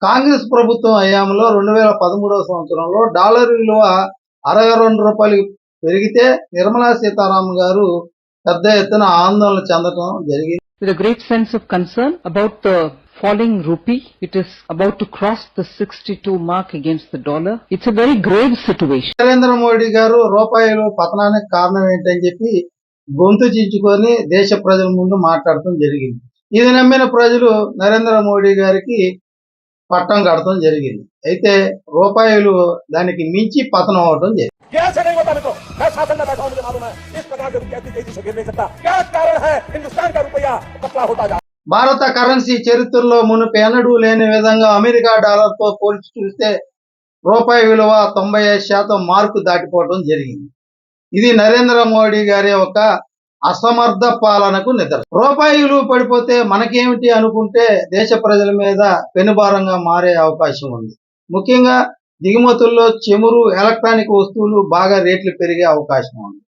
కాంగ్రెస్ ప్రభుత్వం హయాంలో 2013వ సంవత్సరంలో డాలర్ విలువ రూ. 62 పెరిగితే నిర్మలా సీతారామన్ గారు పెద్ద ఎత్తున ఆందోళన చెందడం జరిగింది. With a great sense of concern about the falling rupee, it is about to cross the 62 mark against the dollar. It's a very grave situation. Narendra Modi గారు రూపాయలు పతనానికి కారణం ఏంటని చెప్పి గొంతు చించుకొని దేశ ప్రజల ముందు మాట్లాడటం జరిగింది. ఇది నమ్మిన ప్రజలు నరేంద్ర మోడీ గారికి పట్టం కడటం జరిగింది. అయితే రూపాయలు దానికి మించి పతనం అవడం జరిగింది. భారత కరెన్సీ చరిత్రలో మునుపు ఎన్నడూ లేని విధంగా అమెరికా డాలర్తో పోల్చి చూస్తే రూపాయి విలువ 95% మార్కు దాటిపోవడం జరిగింది. ఇది నరేంద్ర మోడీ గారి ఒక అసమర్థ పాలనకు నిదర్శనం. రూపాయి విలువ పడిపోతే మనకేమిటి అనుకుంటే దేశ ప్రజల మీద పెనుభారంగా మారే అవకాశం ఉంది. ముఖ్యంగా దిగుమతుల్లో చమురు, ఎలక్ట్రానిక్ వస్తువులు బాగా రేట్లు పెరిగే అవకాశం ఉంది.